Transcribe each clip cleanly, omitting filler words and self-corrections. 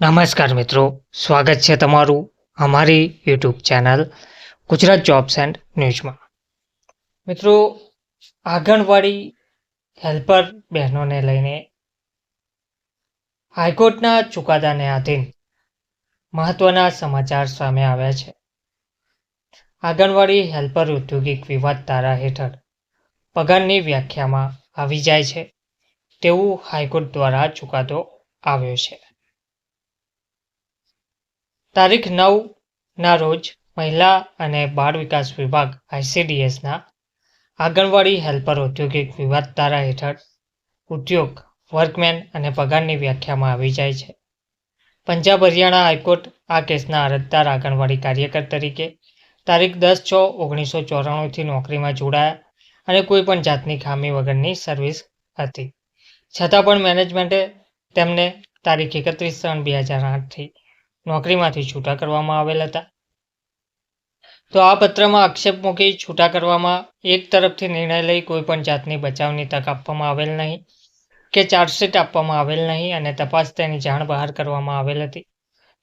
નમસ્કાર મિત્રો, સ્વાગત છે તમારું અમારી YouTube channel Gujarat jobs and ન્યૂઝમાં. મિત્રો, આંગણવાડી હેલ્પર બહેનોને લઈને હાઈકોર્ટના ચુકાદાને આધીન મહત્વના સમાચાર સામે આવ્યા છે. આંગણવાડી હેલ્પર ઔદ્યોગિક વિવાદ ધારા હેઠળ પગારની વ્યાખ્યામાં આવી જાય છે તેવું હાઈકોર્ટ દ્વારા ચુકાદો આવ્યો છે. તારીખ 9ના રોજ મહિલા અને બાળ વિકાસ વિભાગ ICDSના આંગણવાડી હેલ્પર ઔદ્યોગિક વિવાદ ધારા હેઠળ ઉદ્યોગ, વર્કમેન અને પગારની વ્યાખ્યામાં આવી જાય છે. પંજાબ હરિયાણા હાઈકોર્ટ આ કેસના અરજદાર આંગણવાડી કાર્યકર તરીકે તારીખ 10/6/1994થી નોકરીમાં જોડાયા અને કોઈપણ જાતની ખામી વગરની સર્વિસ હતી. છતાં પણ મેનેજમેન્ટે તેમને તારીખ 31/3/2008થી નોકરીમાંથી છૂટા કરવામાં આવેલ હતા. તો આ પત્રમાં આક્ષેપ મૂકી છૂટા કરવામાં એક તરફથી નિર્ણય લઈ કોઈપણ જાતની બચાવની તક આપવામાં આવેલ નહીં કે ચાર્જશીટ આપવામાં આવેલ નહીં અને તપાસ તેની જાણ બહાર કરવામાં આવેલ હતી.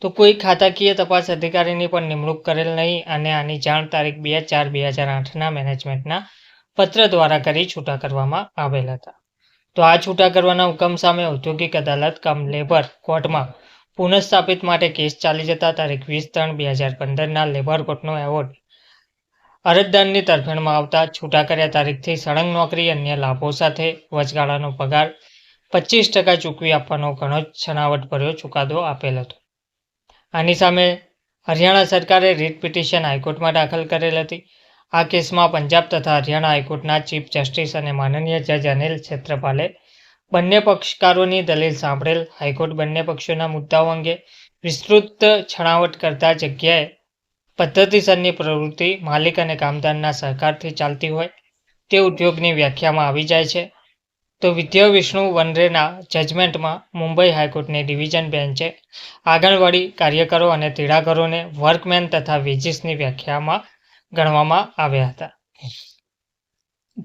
તો કોઈ ખાતાકીય તપાસ અધિકારીની પણ નિમણૂક કરેલ નહીં અને આની જાણ તારીખ 2/4/2008ના મેનેજમેન્ટના પત્ર દ્વારા કરી છૂટા કરવામાં આવેલ હતા. તો આ છૂટા કરવાના હુકમ સામે ઔદ્યોગિક અદાલત કમ લેબર કોર્ટમાં પુનઃસ્થાપિત માટે કેસ ચાલી જતા તારીખ 20/3/2015ના લેબર કોર્ટનો એવોર્ડ અરજદારની તરફેણમાં આવતા છૂટા કર્યા તારીખથી સળંગ નોકરી, અન્ય લાભો સાથે વચગાળાનો પગાર 25% ચૂકવી આપવાનો ઘણો જ છણાવટભર્યો ચુકાદો આપેલ હતો. આની સામે હરિયાણા સરકારે રીટ પિટિશન હાઈકોર્ટમાં દાખલ કરેલ હતી. આ કેસમાં પંજાબ તથા હરિયાણા હાઈકોર્ટના ચીફ જસ્ટિસ અને માનનીય જજ અનિલ છેત્રપાલે બંને પક્ષકારોની દલીલ સાંભળેલ હાઈકોર્ટ બંને પક્ષોના મુદ્દાઓ અંગે વિસ્તૃત છણાવટ કરતા જગ્યાએ પદ્ધતિસરની પ્રવૃત્તિ માલિક અને કામદારના સહકારથી ચાલતી હોય તે ઉદ્યોગની વ્યાખ્યામાં આવી જાય છે. તો વિદ્યા વિષ્ણુ વનરેના જજમેન્ટમાં મુંબઈ હાઈકોર્ટની ડિવિઝન બેન્ચે આંગણવાડી કાર્યકરો અને તેડાગરોને વર્કમેન તથા વેજીસની વ્યાખ્યામાં ગણવામાં આવ્યા હતા.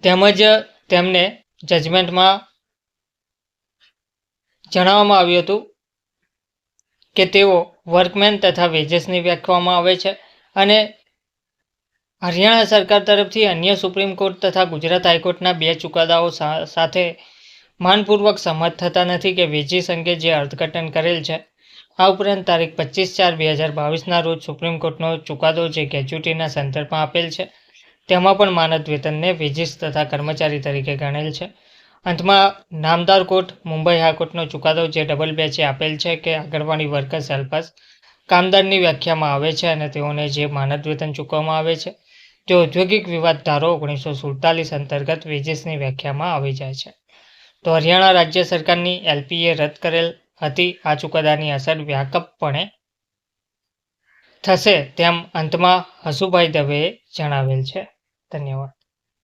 તેમજ તેમને જજમેન્ટમાં જણાવવામાં આવ્યું હતું કે તેઓ વર્કમેન તથા વેજીસની વ્યાખ્યામાં આવે છે અને હરિયાણા સરકાર તરફથી અન્ય સુપ્રીમ કોર્ટ તથા ગુજરાત હાઈકોર્ટના 2 ચુકાદાઓ સાથે માનપૂર્વક સંમત થતા નથી કે વેજીસ અંગે જે અર્થઘટન કરેલ છે. આ ઉપરાંત તારીખ 25/4/2022ના રોજ સુપ્રીમ કોર્ટનો ચુકાદો જે ગ્રેજ્યુટીના સંદર્ભમાં આપેલ છે તેમાં પણ માનદ વેતનને વેજીસ તથા કર્મચારી તરીકે ગણેલ છે. અંતમાં નામદાર કોર્ટ મુંબઈ હાઈકોર્ટનો ચુકાદો જે ડબલ બેચે આપેલ છે કે આંગણવાડી વર્કર્સ હેલ્પર્સ કામદારની વ્યાખ્યામાં આવે છે અને તેઓને જે માનદ વેતન ચૂકવવામાં આવે છે તે ઔદ્યોગિક વિવાદ ધારો 1947 અંતર્ગત વેજીસની વ્યાખ્યામાં આવી જાય છે. તો હરિયાણા રાજ્ય સરકારની LPA રદ કરેલ હતી. આ ચુકાદાની અસર વ્યાપકપણે થશે તેમ અંતમાં હસુભાઈ દવેએ જણાવેલ છે. ધન્યવાદ.